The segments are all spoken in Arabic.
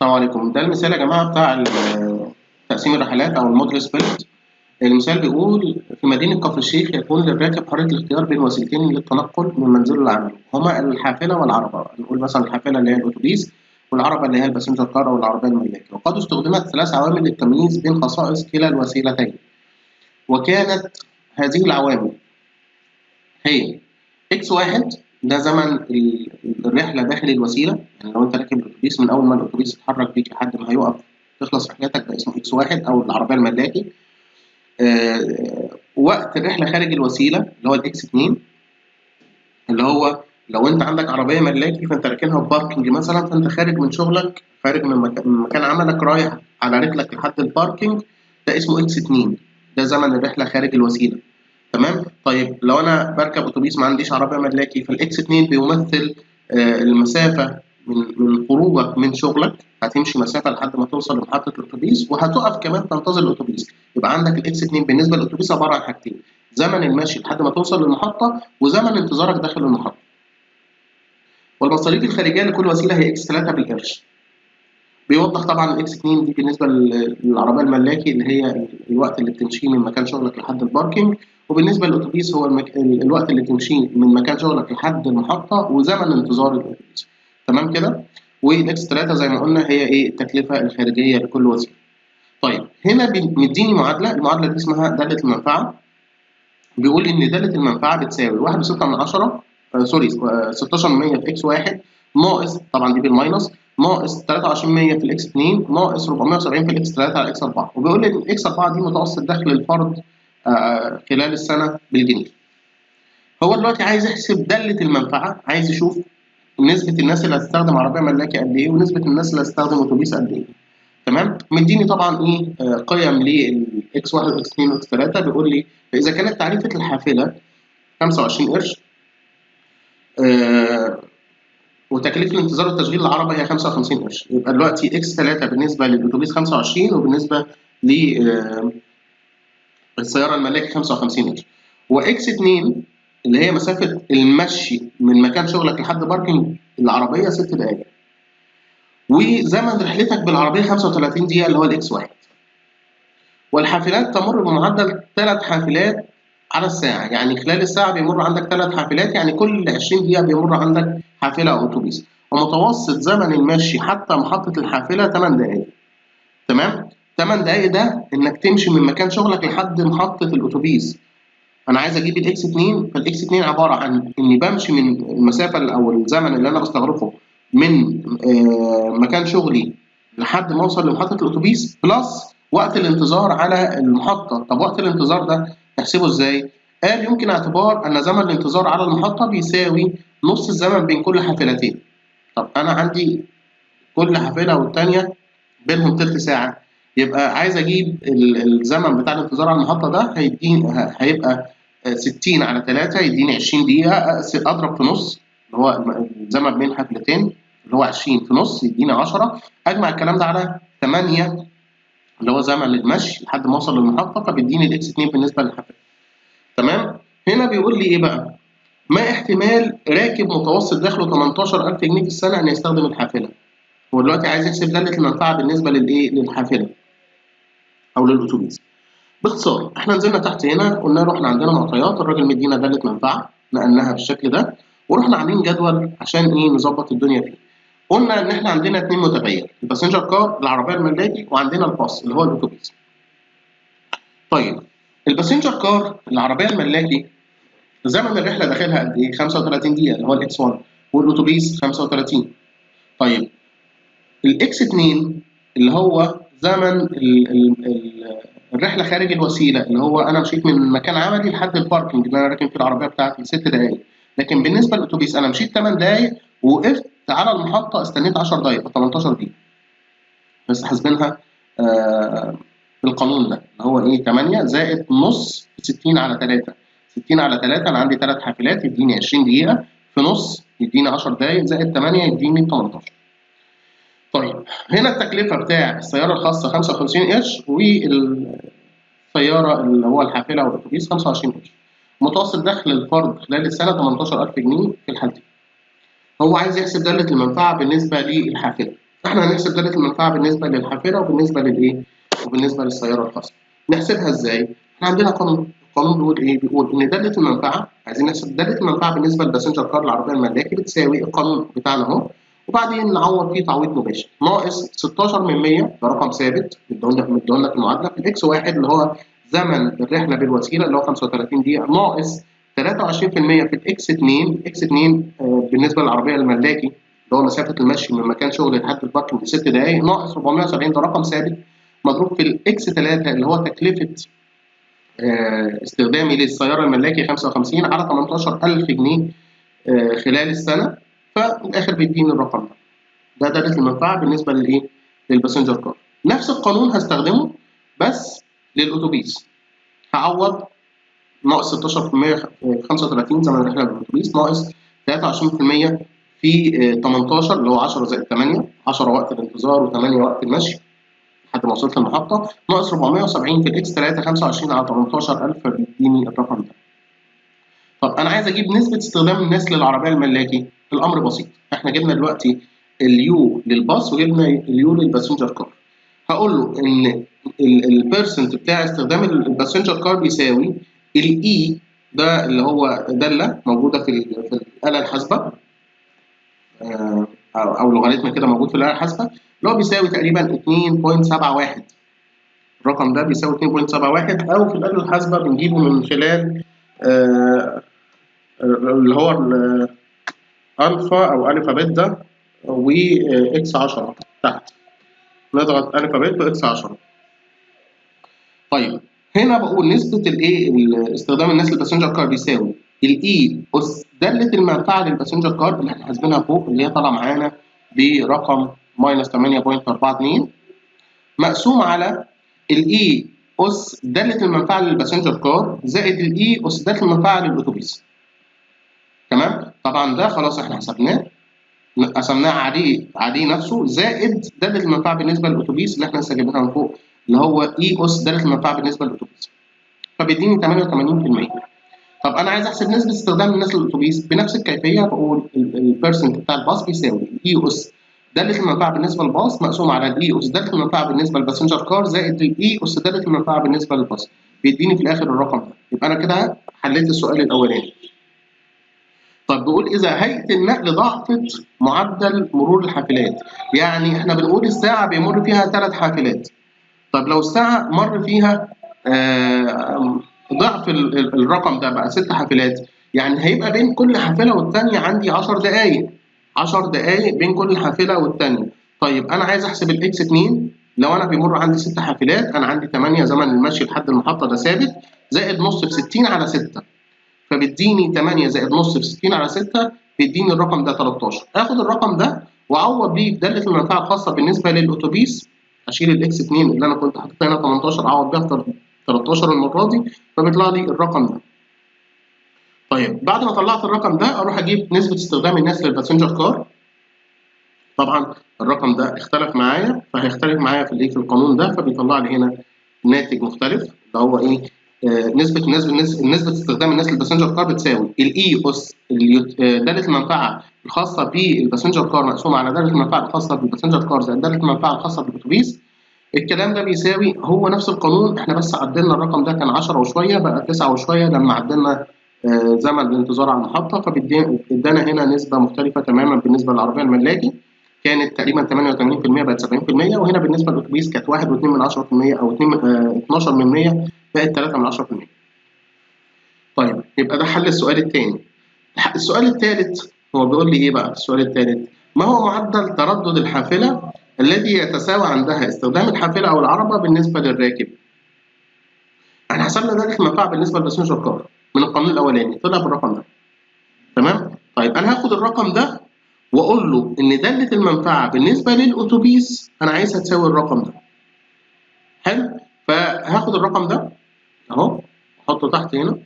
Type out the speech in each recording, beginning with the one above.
السلام عليكم. ده المثال يا جماعة بتاع تقسيم الرحلات أو الموديل سبلت. المثال بيقول في مدينة كفر الشيخ يكون للراكب حرية الاختيار بين وسيلتين للتنقل من منزله لعمله، هما الحافلة والعربة. نقول مثلا الحافلة اللي هي الأتوبيس، والعربة اللي هي الباسنجر كار أو العربية الملاكي. وقد استخدمت 3 عوامل للتمييز بين خصائص كلا الوسيلتين، وكانت هذه العوامل هي X1 ده زمن الرحلة داخل الوسيلة، يعني لو أنت راكب الأتوبيس من أول ما الأتوبيس يتحرك بيك لحد ما هيقف تخلص رحلتك، ده اسمه X1 أو العربية الملاكي. وقت الرحلة خارج الوسيلة اللي هو الX2، اللي هو لو أنت عندك عربية ملاكي فأنت راكنها في باركنج مثلا، فأنت خارج من شغلك، خارج من مكان عملك رايح على رجلك لحد الباركنج، ده اسمه X2، ده زمن الرحلة خارج الوسيلة. تمام. طيب لو انا بركب اتوبيس ما عنديش عربيه ملاكي، فالاكس 2 بيمثل المسافه من خروجك من شغلك، هتمشي مسافه لحد ما توصل لمحطه الاتوبيس وهتقف كمان تنتظر الاتوبيس. يبقى عندك الاكس 2 بالنسبه للاتوبيس عباره عن حاجتين: زمن المشي لحد ما توصل للمحطه، وزمن انتظارك داخل المحطه. والمصاريف الخارجيه لكل وسيله هي اكس 3 بالقرش. بيوضح طبعا الاكس 2 دي بالنسبه للعربيه الملاكي اللي هي الوقت اللي بتمشيه من مكان شغلك لحد الباركينج، وبالنسبه للاتوبيس هو الوقت اللي تمشيه من مكان شغلك لحد المحطه وزمن انتظار الاتوبيس. تمام كده. والاكس 3 زي ما قلنا هي ايه؟ التكلفه الخارجيه لكل وسيله. طيب هنا مديني معادله، المعادله دي اسمها داله المنفعه. بيقول ان داله المنفعه بتساوي 1.6 سوري 16% في اكس 1 ناقص، طبعا دي بالماينس، ناقص 23% في الاكس 2 ناقص 470 في الاكس 3 على اكس 4. وبيقول ان الاكس 4 دي متوسط دخل الفرد خلال السنه بالجنيه. هو دلوقتي عايز يحسب داله المنفعه، عايز يشوف نسبه الناس اللي هتستخدم عربيه ملاكي قد ايه ونسبه الناس اللي هتستخدم اتوبيس قد ايه. تمام. مديني طبعا ايه قيم للاكس 1 واكس 2 واكس 3. بيقول لي فاذا كانت تعريفه الحافله 25 قرش، وتكلفه الانتظار والتشغيل العربه هي 55 قرش، يبقى دلوقتي اكس 3 بالنسبه للاتوبيس 25، وبالنسبه للسياره الملاكي 55 قرش. واكس 2 اللي هي مسافه المشي من مكان شغلك لحد باركنج العربيه 6 دقائق، وزمن رحلتك بالعربيه 35 دقيقه اللي هو الاكس 1. والحافلات تمر بمعدل 3 حافلات على الساعة، يعني خلال الساعة بيمر عندك 3 حافلات، يعني كل 20 دقيقة بيمر عندك حافلة أو أتوبيس. ومتوسط زمن المشي حتى محطة الحافلة 8 دقايق. تمام؟ 8 دقايق ده إنك تمشي من مكان شغلك لحد محطة الأتوبيس. أنا عايز أجيب الإكس 2، فالإكس 2 عبارة عن إني بمشي من المسافة أو الزمن اللي أنا بستغرقه من مكان شغلي لحد ما أوصل لمحطة الأتوبيس، بلس وقت الانتظار على المحطة. طب وقت الانتظار ده تحسبه ازاي؟ قال يمكن اعتبار ان زمن الانتظار على المحطة بيساوي نص الزمن بين كل حافلتين. طب انا عندي كل حافلة والتانية بينهم تلت ساعة، يبقى عايز اجيب الزمن بتاع الانتظار على المحطة ده هيبقى 60 على 3 يديني 20 دقيقة، اضرب في نص اللي هو الزمن بين حافلتين اللي هو 20 في نص يديني 10، اجمع الكلام ده على 8 اللي هو زمن المشي لحد ما اوصل للمحطة، فبيديني الاكس 2 بالنسبة للحافلة. تمام. هنا بيقول لي ايه بقى؟ ما احتمال راكب متوسط دخله 18000 جنيه في السنه ان يستخدم الحافله؟ هو دلوقتي عايز يحسب داله المنفعه بالنسبه للايه؟ للحافله او للاتوبيس. باختصار احنا نزلنا تحت هنا قلنا له احنا عندنا معطيات، الراجل مدينا داله منفعه نقلناها بالشكل ده، ورحنا عاملين جدول عشان ايه؟ نظبط الدنيا فيه. قلنا ان احنا عندنا 2 متغير، الباسنجر كار العربيه الملاكي، وعندنا الباص اللي هو الاتوبيس. طيب الباسنجر كار العربيه الملاكي زمن الرحله داخلها قد ايه؟ 35 دقيقه اللي هو الاكس 1، والاوتوبيس 35. طيب الاكس 2 اللي هو زمن الرحله خارج الوسيله، اللي هو انا مشيت من مكان عملي لحد الباركنج اللي انا راكن فيه العربيه بتاعتي 6 دقائق. لكن بالنسبه للاوتوبيس انا مشيت 8 دقائق ووقفت على المحطه استنيت 10 دقائق، ف 18 دقيقه. بس حاسبينها بالقانون ده اللي هو ايه؟ 8 زائد نص 60 على 3. 60 على 3 انا عندي 3 حافلات يديني 20 دقيقة، في نص يديني 10 دقايق، زائد 8 يديني 18. طيب هنا التكلفة بتاع السيارة الخاصة 55 قرش، والسيارة اللي هو الحافلة او الاتوبيس 25 قرش. متوسط دخل الفرد خلال السنة 18000 جنيه في الحالتين. هو عايز يحسب دالة المنفعة بالنسبة للحافلة. احنا هنحسب دالة المنفعة بالنسبة للحافلة وبالنسبة للايه؟ وبالنسبة للسيارة الخاصة. نحسبها ازاي؟ احنا عندنا قانون، القانون بيقول ايه؟ بيقول ان دالة المنفعة، عايزين نحسب دالة المنفعة بالنسبة للباسنجر كار العربية الملاكي، بتساوي القانون بتاعنا اهو، وبعدين نعوض فيه تعويض مباشر، ناقص 16 من 100 ده رقم ثابت مديهولنا في المعادلة، في الاكس واحد اللي هو زمن الرحلة بالوسيلة اللي هو 35 دقيقة، ناقص 23% في الاكس 2، الاكس 2 بالنسبة للعربية الملاكي اللي هو مسافة المشي من مكان شغل لحد الباركنج 6 دقايق، ناقص 470 ده رقم ثابت، مضروب في الاكس 3 اللي هو تكلفة استخدامي للسيارة الملاكي 55 على 18000 جنيه خلال السنة، ففي الآخر بيديني الرقم ده. ده دالة المنفعة بالنسبة للإيه؟ للباسنجر كار. نفس القانون هستخدمه بس للأتوبيس، هعوض ناقص 16% 35 زمن الرحلة بالأتوبيس، ناقص 23% في 18 اللي هو 10 زائد 8، 10 وقت الانتظار و8 وقت المشي لحد ما وصلت المحطة، ناقص 470 في الاكس 3 25 على 18000 فبيديني الرقم ده. طب أنا عايز أجيب نسبة استخدام الناس للعربية الملاكي، الأمر بسيط، إحنا جبنا دلوقتي اليو للباص وجبنا اليو للباسنجر كار. هقول له إن البيرسنت بتاع استخدام الباسنجر كار بيساوي الإي، ده اللي هو دالة موجودة في الآلة الحاسبة أو لوغاريتم كده موجود في الآلة الحاسبة، اللي هو بيساوي تقريبا 2.71. الرقم ده بيساوي 2.71، أو في الآلة الحاسبة بنجيبه من خلال اللي هو الألفا أو ألفا بيتا وإكس 10 تحت، نضغط ألفا بيتا وإكس 10. طيب هنا بقول نسبة الإيه استخدام الناس للباسنجر كار بيساوي الإي أس دالة المنفعة للباسنجر كار اللي إحنا حاسبينها فوق، اللي هي طالعة معانا برقم ماينس 8.42 مقسوم على الإي أس دالة المنفعة للباسنجر كار زائد الإي أس دالة المنفعة للأتوبيس. تمام؟ طبعا ده خلاص إحنا حسبناه، قسمناه عليه نفسه زائد دالة المنفعة بالنسبة للأتوبيس اللي إحنا لسه جايبينها من فوق اللي هو إي أس دالة المنفعة بالنسبة للأتوبيس، فبيديني 88%. طب أنا عايز أحسب نسبة استخدام الناس للأتوبيس بنفس الكيفية، بقول البيرسنت بتاع الباص بيساوي الإي أس دالة المنفعة بالنسبة للباص مقسوم على الإي أس دالة المنفعة بالنسبة للباسنجر كار زائد الإي أس دالة المنفعة بالنسبة للباص، بيديني في الآخر الرقم ده. يبقى أنا كده حليت السؤال الأولاني. طب بيقول إذا هيئة النقل ضعفت معدل مرور الحافلات، يعني إحنا بنقول الساعة بيمر فيها 3 حافلات، طب لو الساعة مر فيها ضعف الرقم ده بقى 6 حافلات، يعني هيبقى بين كل حافلة والتانية عندي 10 دقايق، 10 دقايق بين كل حافلة والتانية. طيب أنا عايز أحسب الإكس 2، لو أنا بيمر عندي 6 حافلات، أنا عندي 8 زمن المشي لحد المحطة ده ثابت، زائد نص في 60 على 6، فبيديني 8 زائد نص في 60 على 6 بيديني الرقم ده 13. اخد الرقم ده واعوض بيه بداله المنفعه الخاصه بالنسبه للاتوبيس، اشيل الاكس 2 اللي انا كنت حاططها هنا 18 اعوض بيها 13 المره دي، فبيطلع لي الرقم ده. طيب بعد ما طلعت الرقم ده اروح اجيب نسبه استخدام الناس للباسنجر كار. طبعا الرقم ده اختلف معايا، فهيختلف معايا في الايه في القانون ده، فبيطلع لي هنا ناتج مختلف اللي هو ايه؟ نسبة استخدام الناس للباسنجر كار بتساوي الاي اس دالة المنفعة الخاصة بالباسنجر كار مقسومة على دالة المنفعة الخاصة بالباسنجر كار زائد دالة المنفعة الخاصة بالاتوبيس. الكلام ده بيساوي هو نفس القانون، احنا بس عدلنا الرقم ده كان 10 وشوية بقى 9 وشوية لما عدلنا زمن الانتظار على المحطة، فادانا هنا نسبة مختلفة تماما بالنسبة للعربية الملاكي، كانت تقريبا 88% بقت 70%، وهنا بالنسبة للأتوبيس كانت 1.2% أو 12% بقت 3%. طيب يبقى ده حل السؤال الثاني. السؤال الثالث هو بيقول لي إيه بقى؟ السؤال الثالث ما هو معدل تردد الحافلة الذي يتساوى عندها استخدام الحافلة أو العربة بالنسبة للراكب؟ احنا حسبنا دالة المنفعة بالنسبة للباسنجر كار من القانون الأولاني طلع بالرقم ده. تمام؟ طيب أنا هاخد الرقم ده واقول له ان داله المنفعه بالنسبه للاتوبيس انا عايزها تساوي الرقم ده. حلو؟ فهاخد الرقم ده اهو احطه تحت هنا،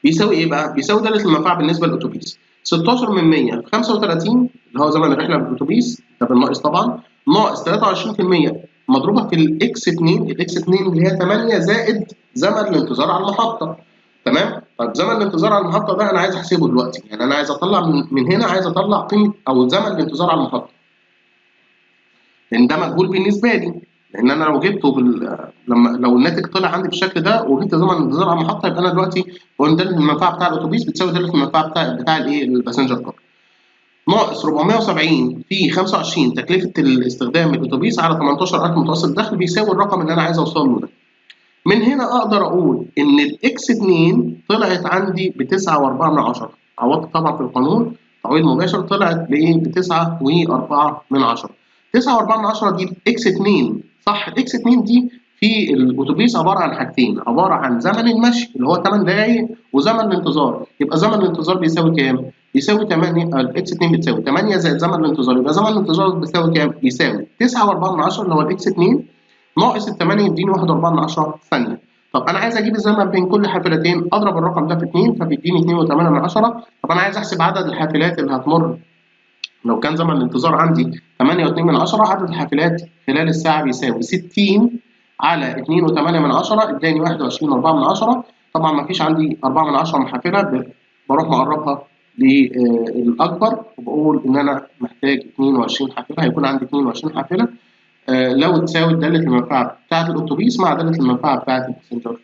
بيساوي ايه بقى؟ بيساوي داله المنفعه بالنسبه للاتوبيس 16 من 100 في 35 اللي هو زمن الرحله بالاتوبيس ده بالناقص طبعا، ناقص 23% مضروبه في الاكس 2، الاكس 2 اللي هي 8 زائد زمن الانتظار على المحطه. تمام؟ طيب زمن الانتظار على المحطه ده انا عايز احسبه دلوقتي، يعني انا عايز اطلع من هنا، عايز اطلع قيمه او زمن الانتظار على المحطه. لان ده مجهول بالنسبه لي. لان انا لو جبته لو الناتج طلع عندي بالشكل ده وجبت زمن الانتظار على المحطه، يبقى انا دلوقتي بقول داله المنفعه بتاع الاتوبيس بتساوي داله المنفعه بتاع الايه الباسنجر كار، ناقص 470 في 25 تكلفه الاستخدام الاتوبيس على 18000 متوسط دخل، بيساوي الرقم اللي انا عايز اوصل له ده. من هنا اقدر اقول ان الاكس 2 طلعت عندي ب 9.4، عوضت طبعا في القانون تعويض مباشر، طلعت بايه؟ ب 9.4. 9.4 دي اكس 2 صح. الاكس 2 دي في الاتوبيس عباره عن حاجتين، عباره عن زمن المشي اللي هو 8 دقائق وزمن الانتظار. يبقى زمن الانتظار بيساوي كام؟ بيساوي 8. الاكس 2 بتساوي 8 زائد زمن الانتظار، يبقى زمن الانتظار بيساوي كام؟ بيساوي 9.4 اللي هو الاكس 2 ناقص ال 8 يديني 1.4 ثانيه. طب انا عايز اجيب الزمن بين كل حافلتين، اضرب الرقم ده في 2 فبيديني 2.8. طب انا عايز احسب عدد الحافلات اللي هتمر لو كان زمن الانتظار عندي 8.2، عدد الحافلات خلال الساعه بيساوي 60 على 2.8 اداني 21.4. طبعا ما فيش عندي 4 من حافله، بروح مقربها للاكبر وبقول ان انا محتاج 22 حافله، هيكون عندي 22 حافله لو تساوي داله المنفعه بتاعه الاتوبيس مع داله المنفعه بتاعه الباسنجر